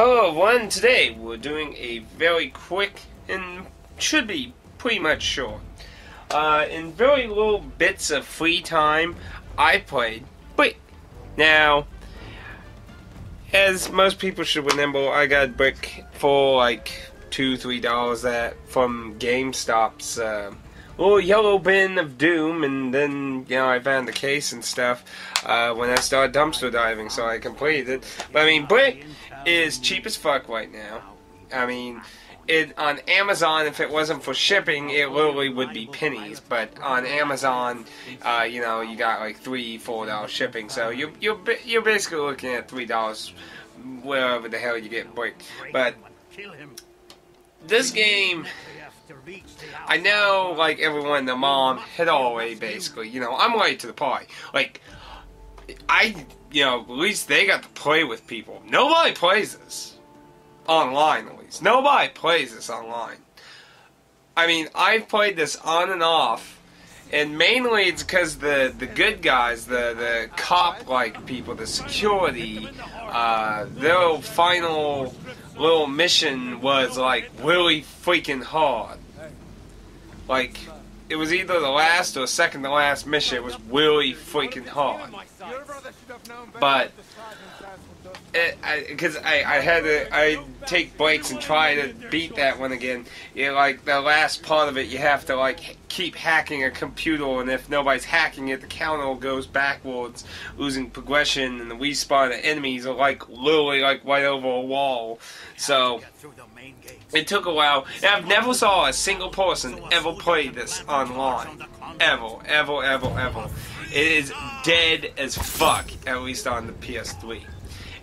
Hello everyone, today we're doing a very quick and should be pretty much short. In very little bits of free time, I played Brink. Now, as most people should remember, I got Brink for like $2-3 that from GameStop's little yellow bin of doom, and then I found the case and stuff when I started dumpster diving, so I completed it. But I mean, Brink is cheap as fuck right now. I mean, on Amazon, if it wasn't for shipping, it literally would be pennies. But on Amazon, you got like $3-4 shipping, so you're basically looking at $3 wherever the hell you get Brink. But this game, I know, like everyone, the mom hit all the way, basically. I'm late to the party. Like, at least they got to play with people. Nobody plays this online, at least. Nobody plays this online. I mean, I've played this on and off, and mainly it's because the good guys, the cop-like people, the security, their final little mission was, like, really freaking hard. Like, it was either the last or second to last mission. It was really freaking hard. But because I take breaks and try to beat that one again. Like the last part of it, you have to like keep hacking a computer, and if nobody's hacking it, the counter goes backwards, losing progression, and the respawn of enemies are like literally like right over a wall. So it took a while. And I've never saw a single person ever play this online. Ever. It is dead as fuck, at least on the PS3.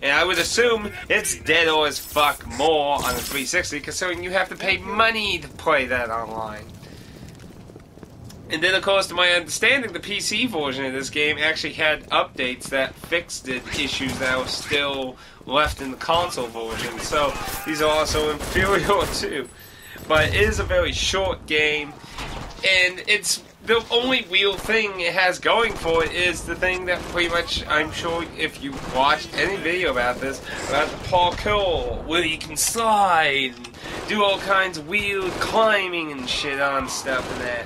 And I would assume it's deader as fuck more on the 360, considering you have to pay money to play that online. And then, of course, to my understanding, the PC version of this game actually had updates that fixed the issues that were still left in the console version. So these are also inferior too. But it is a very short game, and it's the only real thing it has going for it is the thing that pretty much, I'm sure if you watched any video about this, about the parkour, where you can slide and do all kinds of weird climbing and shit on stuff and that.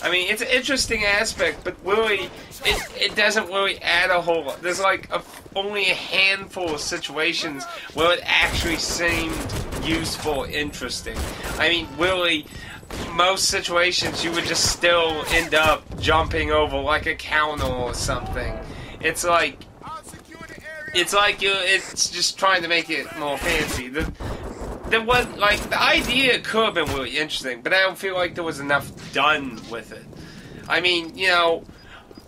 I mean, it's an interesting aspect, but really, it doesn't really add a whole lot. There's like only a handful of situations where it actually seemed useful, interesting. I mean, really, most situations you would just still end up jumping over like a counter or something. It's just trying to make it more fancy. The idea could have been really interesting, but I don't feel like there was enough done with it. I mean,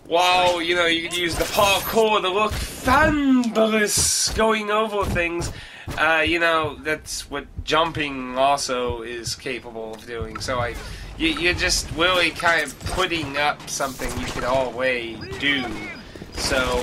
while, you could use the parkour to look fabulous going over things, that's what jumping also is capable of doing. So you're just really kind of putting up something you could always do. So,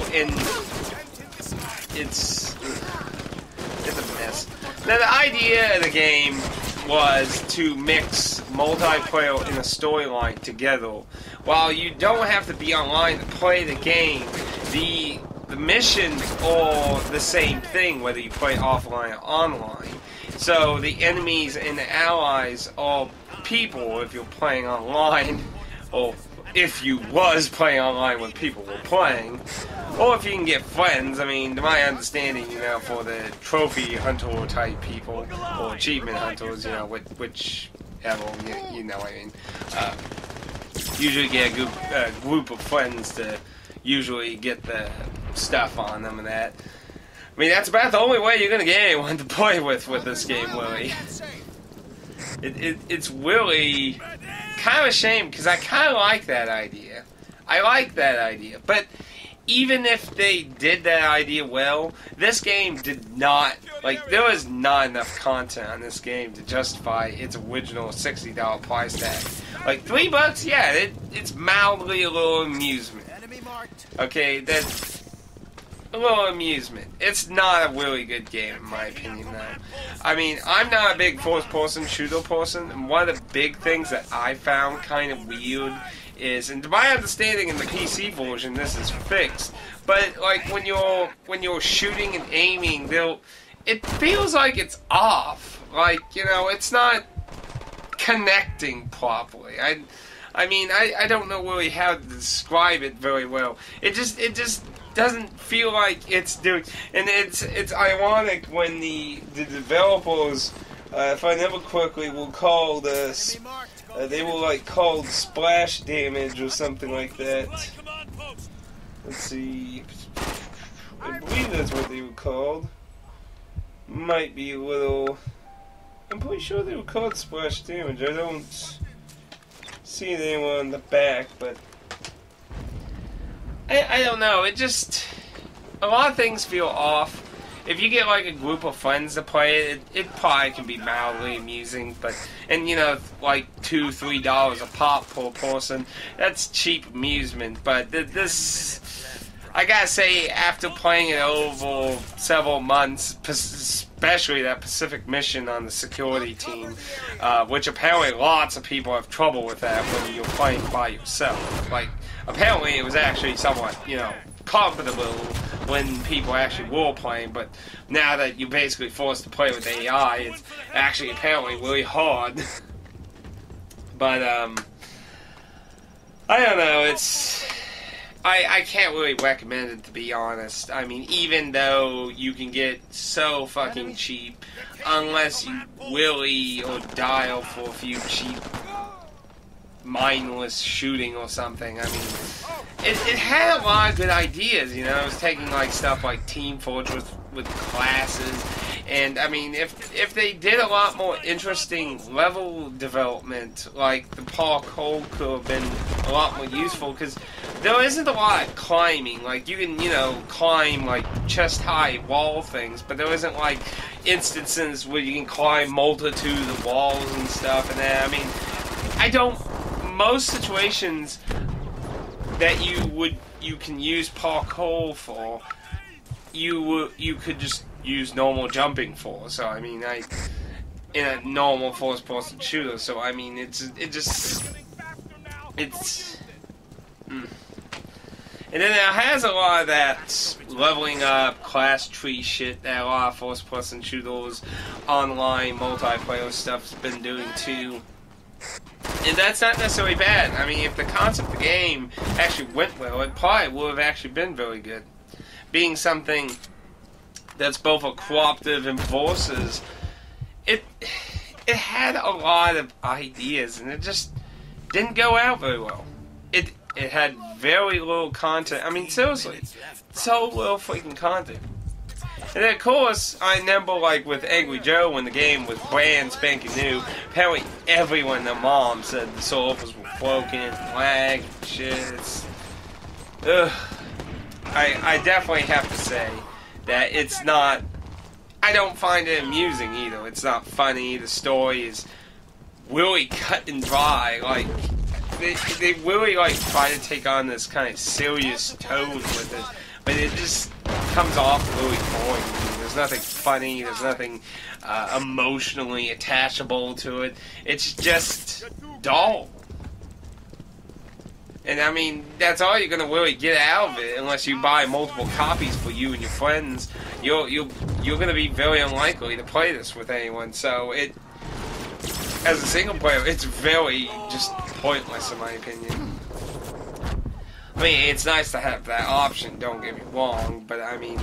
it's a mess. Now, the idea of the game was to mix multiplayer and a storyline together. While you don't have to be online to play the game, the missions are the same thing, whether you play offline or online. So the enemies and the allies are people if you're playing online, or if you was playing online when people were playing, or if you can get friends. I mean, to my understanding, for the trophy hunter type people, or achievement hunters, whichever, what I mean. Usually get a group of friends to usually get the stuff on them and that. I mean, that's about the only way you're gonna get anyone to play with this game, really. It's really kind of a shame, because I kind of like that idea. I like that idea, but even if they did that idea well, this game did not, there was not enough content on this game to justify its original $60 price tag. Like, $3, yeah, it's mildly a little amusement. Okay, that's a little amusement. It's not a really good game, in my opinion, though. I mean, I'm not a big first-person shooter person, and one of the big things that I found kind of weird is, and to my understanding in the PC version, this is fixed, but like when you're shooting and aiming, it feels like it's off. Like, you know, it's not connecting properly. I mean, I don't know really how to describe it very well. It just doesn't feel like it's doing. And it's ironic when the developers, if I remember correctly, will call this. They were like called splash damage or something like that. Let's see. I believe that's what they were called. Might be a little. I'm pretty sure they were called splash damage. I don't see it anywhere on the back, but I don't know. It just, a lot of things feel off. If you get like a group of friends to play it, it probably can be mildly amusing, but, and you know, like $2-3 a pop per person, that's cheap amusement, but this, I gotta say, after playing it over several months, especially that Pacific mission on the security team, which apparently lots of people have trouble with that when you're playing by yourself. Like, apparently it was actually somewhat, you know, comfortable when people actually were playing, but now that you're basically forced to play with AI, it's actually apparently really hard. But, I don't know, it's... I can't really recommend it, to be honest. I mean, even though you can get so fucking cheap, unless you willy or dial for a few cheap mindless shooting or something. I mean, it had a lot of good ideas, you know. It was taking like stuff like Team Fortress with classes, and I mean, if they did a lot more interesting level development, like the parkour could have been a lot more useful, because there isn't a lot of climbing. Like, you can, you know, climb like chest-high wall things, but there isn't like instances where you can climb multitudes of walls and stuff. And that, I mean, most situations that you can use parkour for, you could just use normal jumping for. So I mean, in a normal first-person shooter. So I mean, And then it has a lot of that leveling up, class tree shit that a lot of first-person shooters, online multiplayer stuff's been doing too. And that's not necessarily bad. I mean, if the concept of the game actually went well, it probably would have actually been very good. Being something that's both a cooperative and forces, it had a lot of ideas, and it just didn't go out very well. It had very little content. I mean, seriously, so little freaking content. And then, of course, I remember, like, with Angry Joe, when the game was brand spanking new, apparently everyone and their mom said the servers were broken and lag and shit. I definitely have to say that it's not... I don't find it amusing, either. It's not funny. The story is really cut and dry. Like, they really, like, try to take on this kind of serious tone with it, but it just comes off really boring. There's nothing funny, there's nothing emotionally attachable to it. It's just dull. And I mean, that's all you're gonna really get out of it, unless you buy multiple copies for you and your friends. You're gonna be very unlikely to play this with anyone. So as a single player, it's very just pointless in my opinion. I mean, it's nice to have that option, don't get me wrong, but I mean,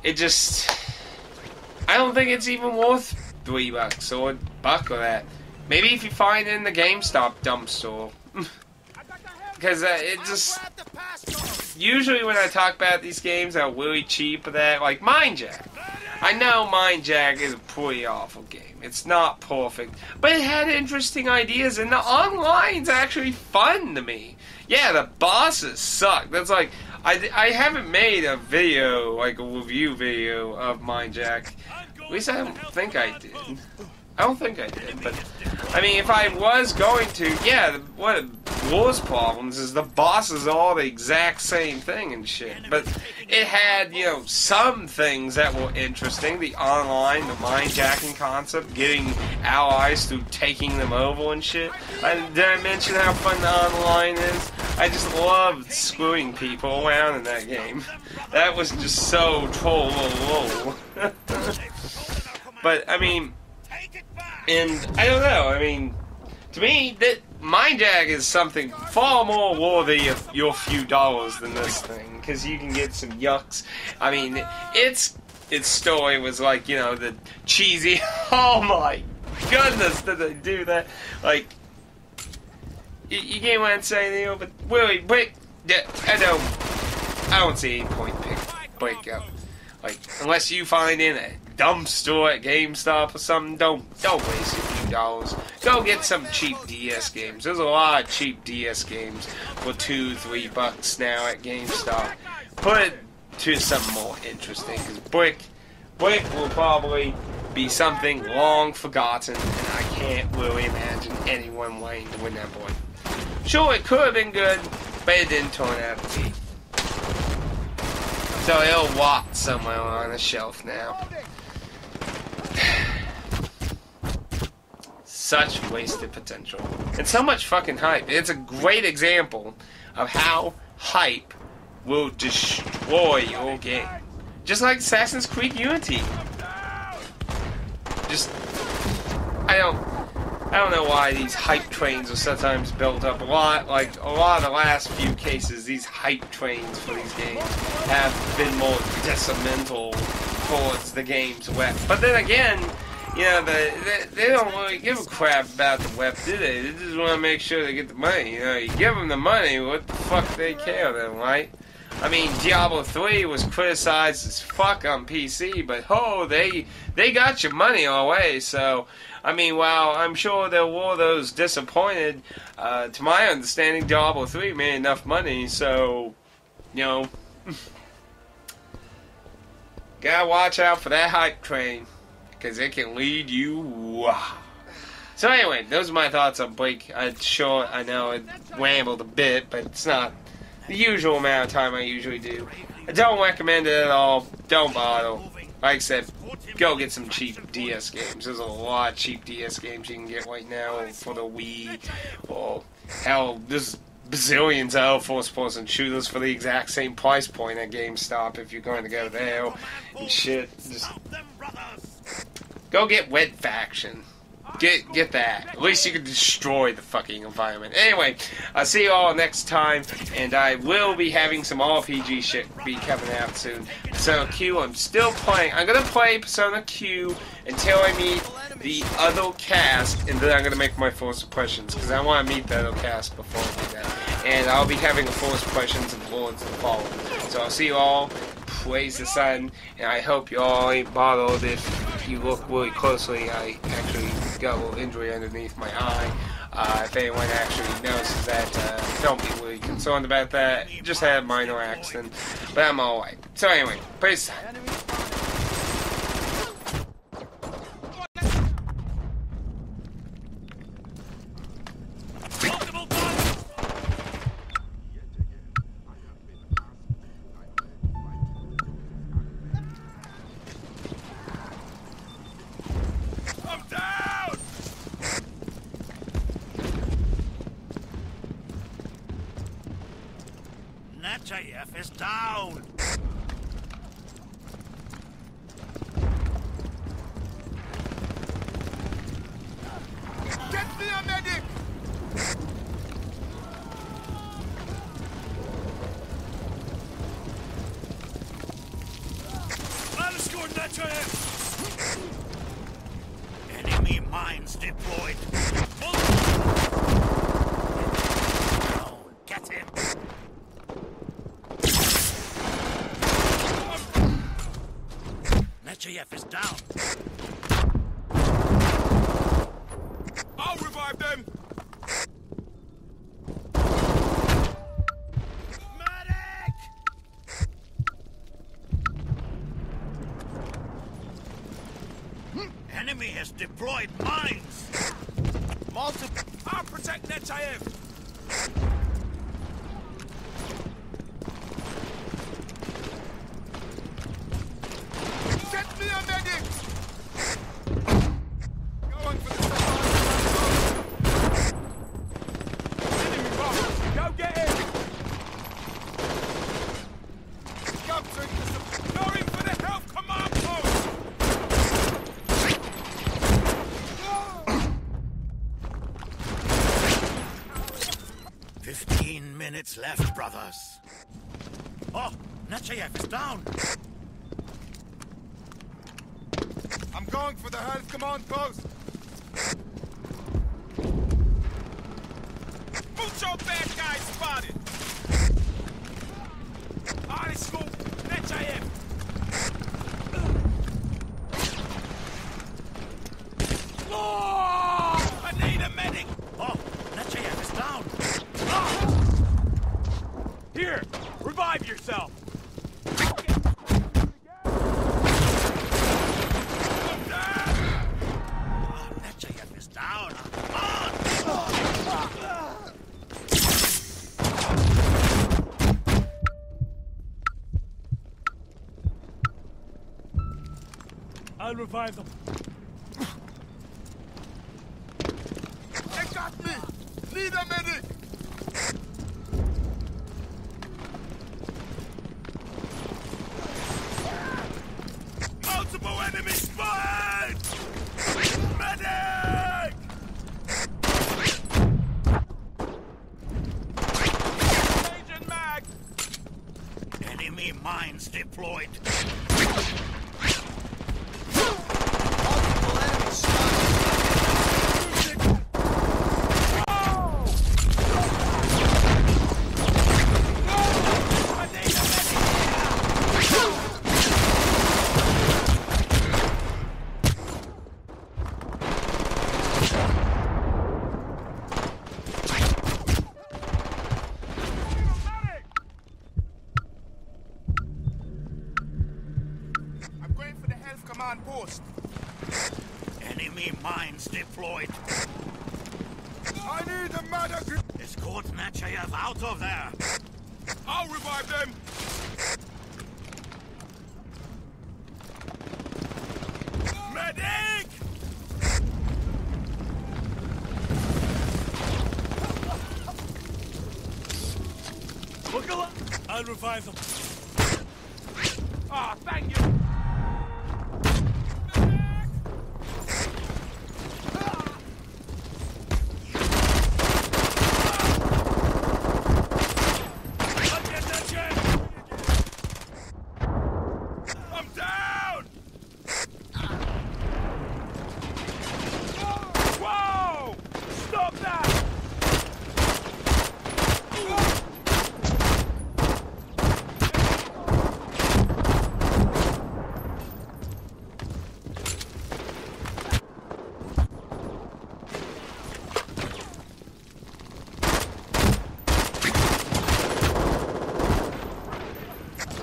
it just... I don't think it's even worth $3 or $1 or that. Maybe if you find it in the GameStop dumpster. Because it just... Usually when I talk about these games that are really cheap or that, like Mind Jack. I know Mind Jack is a pretty awful game. It's not perfect, but it had interesting ideas, and the online's actually fun to me. Yeah, the bosses suck. That's like, I haven't made a video, like a review video of Mind Jack. At least I don't think I did. I don't think I did, but I mean, if I was going to, yeah, one of the worst problems is the bosses are all the exact same thing and shit. But it had, you know, some things that were interesting. The online, the mind-jacking concept, getting allies through taking them over and shit. Did I mention how fun the online is? I just loved screwing people around in that game. That was just so troll. But I mean, and I don't know. I mean, to me, that Mind Jag is something far more worthy of your few dollars than this thing, because you can get some yucks. I mean, its story was like, you know, the cheesy. Oh my goodness, did they do that? Like, you get what I'm saying, you know, but really, I don't see any point pick Brink up. Like, unless you find in a dumpster at GameStop or something, don't waste a few dollars. Go get some cheap DS games. There's a lot of cheap DS games for $2-3 now at GameStop. Put it to something more interesting, because Brink will probably be something long forgotten, and I can't really imagine anyone wanting to win that boy. Sure, it could have been good, but it didn't turn out to be. So it'll rot somewhere on a shelf now. Such wasted potential. And so much fucking hype. It's a great example of how hype will destroy your game. Just like Assassin's Creed Unity. Just, I don't know why these hype trains are sometimes built up. A lot of the last few cases, these hype trains for these games have been more detrimental towards the game's web. But then again, you know, they don't really give a crap about the web, do they? They just want to make sure they get the money. You know, you give them the money, what the fuck they care then, right? I mean, Diablo 3 was criticized as fuck on PC, but they got your money all the way, so, I mean, while I'm sure there were those disappointed, to my understanding, Diablo 3 made enough money, so, you know, gotta watch out for that hype train, because it can lead you. So anyway, those are my thoughts on Brink. I know I rambled a bit, but it's not the usual amount of time I usually do. I don't recommend it at all. Don't bother. Like I said, go get some cheap DS games. There's a lot of cheap DS games you can get right now for the Wii. Or, hell, there's bazillions of first-person shooters for the exact same price point at GameStop if you're going to go there. And shit. Just go get Red Faction. Get that. At least you can destroy the fucking environment. Anyway, I'll see you all next time, and I will be having some RPG shit be coming out soon. Persona Q, I'm still playing. I'm gonna play Persona Q until I meet the other cast, and then I'm gonna make my first impressions, because I want to meet the other cast before I do that. And I'll be having a first impressions of Lords of the Fallen. So I'll see you all. Praise the sun, and I hope you all ain't bothered if you look really closely. I actually got a little injury underneath my eye. If anyone actually notices that, don't be really concerned about that. Just had a minor accident, but I'm alright. So anyway, praise the sun. JF is down! Get me a medic! Let's go, JF! Enemy mines deployed! Get him! JF is down. I'll revive them. Medic! Enemy has deployed mines. I'll protect NetJF. Get me a medic! Going for the supply. Enemy bombers! Go get him! minutes left, brothers. Oh, Nechayev is down. I'm going for the health command post. Mucho bad guys spotted. Arty scoop, Nechayev. Oh, I need a medic. Oh, Nechayev is down. Here, revive yourself. Nechayev is down. I'll revive them. They got me! Need a medic! Multiple enemies spotted! Medic! Agent mag! Enemy mines deployed. Multiple enemies spotted! I need a medic! I'm going for the health command post. Enemy mines deployed. I need a medic! Escort Nechayev out of there. I'll revive them! Medic! Look alive! I'll revive them. Ah, thank you. I'm down! Whoa! Stop that!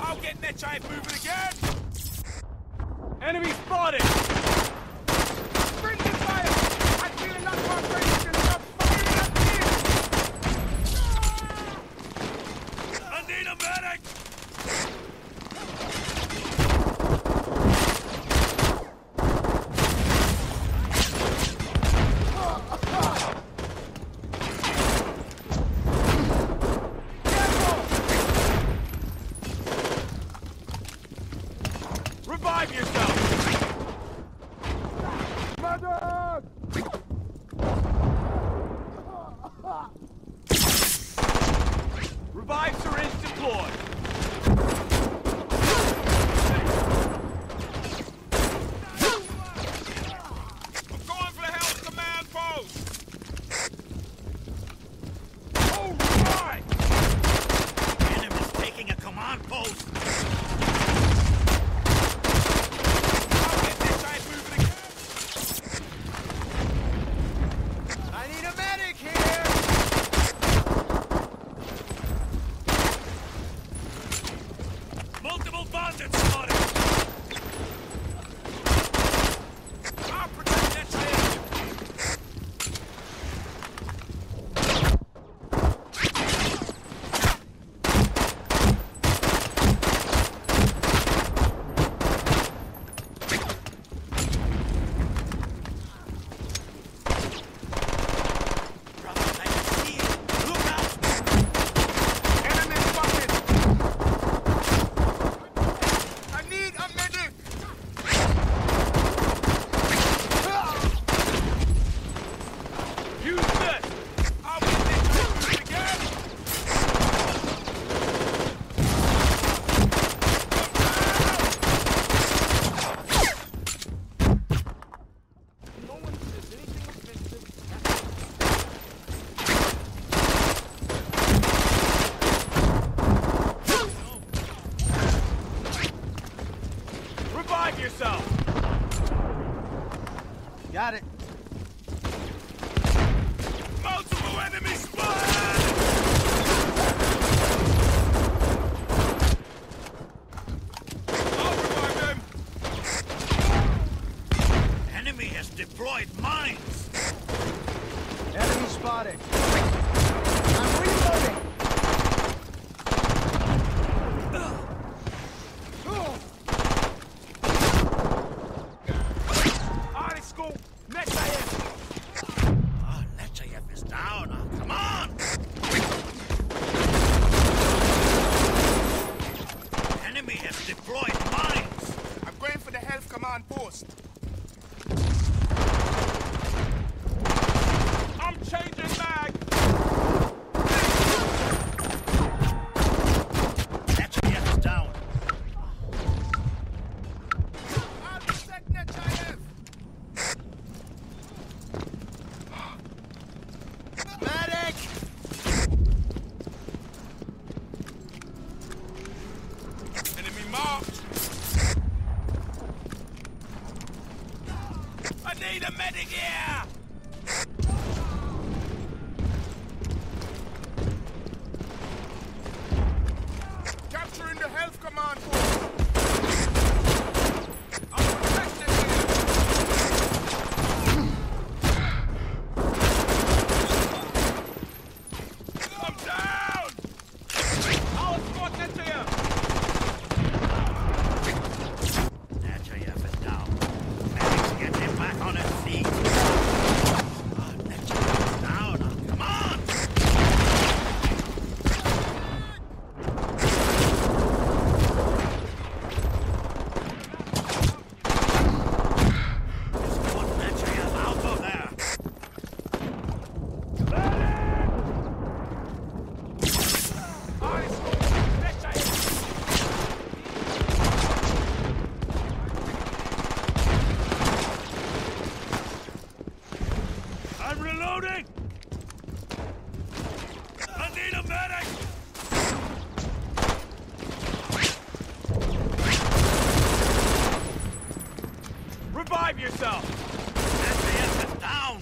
I'll get Nechayev moving again! Enemy spotted! Brink is fire! I feel enough vibration! Stop firing at me! I need a medic! Revive yourself! Got it. Multiple enemies spotted! I'll revive them! Enemy has deployed mines! Enemy spotted. I'm reloading. Artist school. Next I am. Ah, Nechayev is down. Ah, come on! Enemy has deployed mines! I'm going for the health command post. I'm changing mag. Nechayev is down. I'll protect Nechayev. Medic. Enemy marked. I need a medic here! Capturing the health command post. I'll protect Nechayev. I'm down! I'll escort that to you. Nechayev is down. Medics get him back on his feet. Ah, Nechayev is down. Ah, come on! Escort Nechayev out of there! Artist school. Next I am. I'm reloading! I need a medic! Revive yourself. Nechayev is down!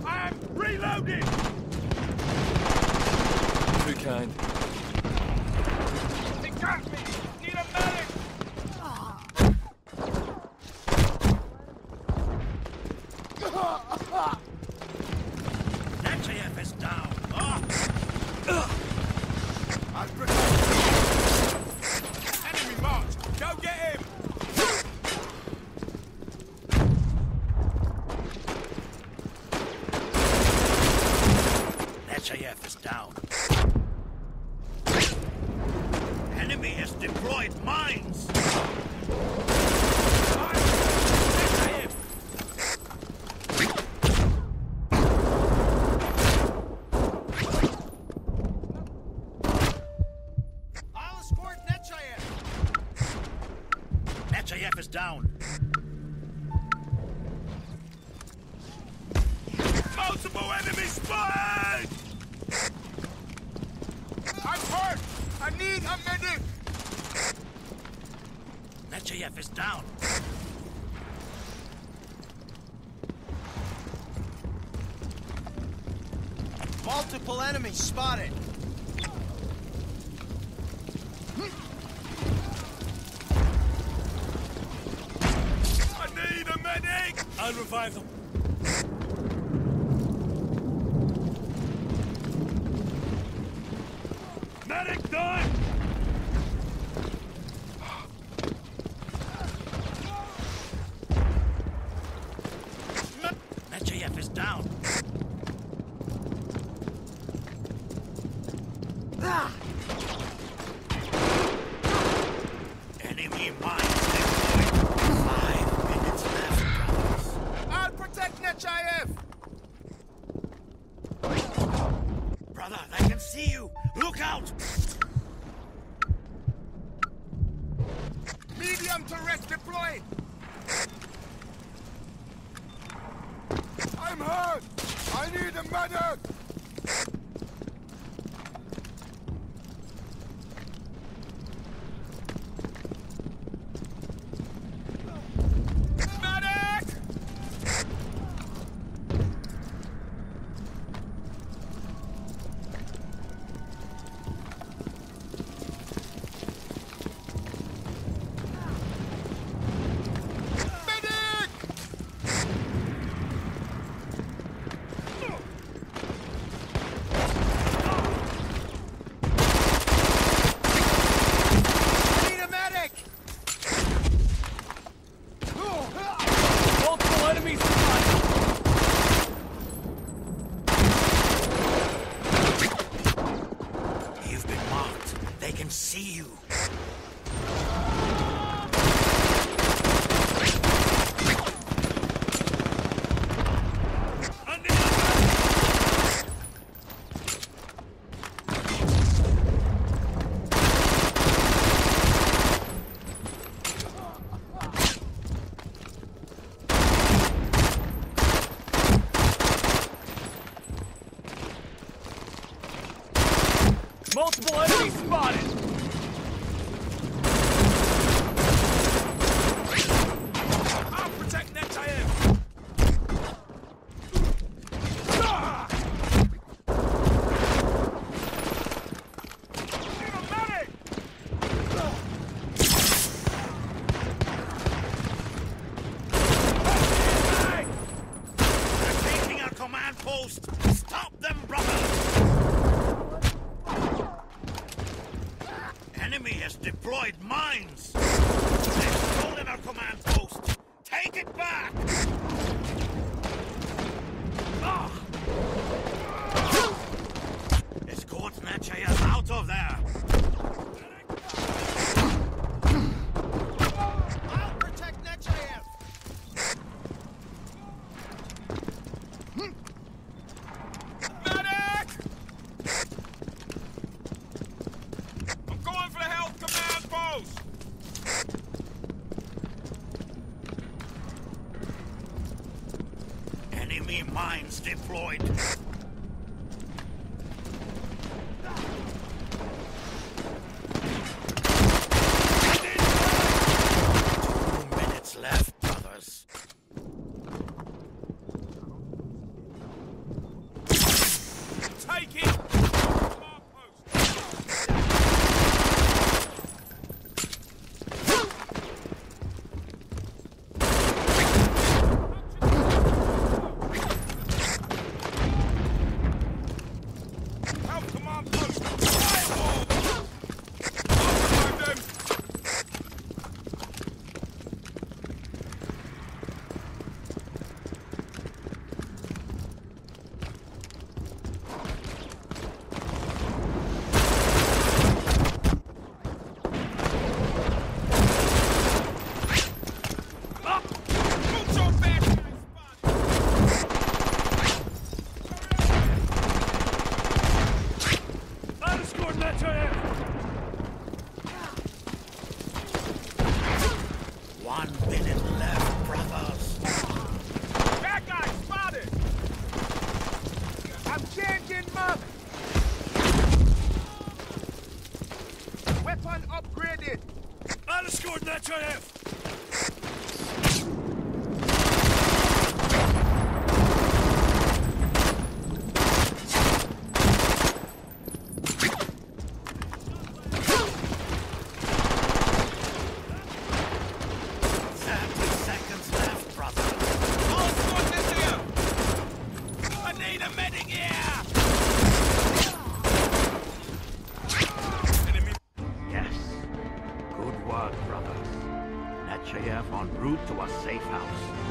I'm reloading. Too kind. They got me. Need a medic. Nechayev is down! Ah! I'll protect. Enemy marked. Go get him. Nechayev is down. Enemy has deployed mines! Nechayev! I'll escort Nechayev. Nechayev is down. Multiple enemies spotted! I'm hurt. I need a medic. Nechayev is down. Multiple enemies spotted. I need a medic! I'll revive them. Medic done! Nechayev is down. Enemy mines deployed. 5 minutes left, brothers. I'll protect Nechayev. Brother, they can see you. Look out! Medium turret deployed. I'm hurt. I need a medic. They can see you. Multiple enemies spotted! I'll protect next I am! Need a medic! They're taking our command post. Stop them, brothers! Enemy has deployed mines! They've stolen our command post! Take it back! Escort Nechayev out of there! I'll protect Nechayev! Medic! I'm going for the health command post! Enemy mines deployed! 2 minutes left, brothers. Take it! Command post! Help command post! Fireball! Overload them! Up! Mucho bad guys spotted! Underscore Nechayev! 1 minute left, brothers. Bad guy spotted! I'm changing mug! Weapon upgraded! Underscore Nechayev! I need a medic here! Enemy. Yes. Good work, brothers. Nechayev en route to a safe house.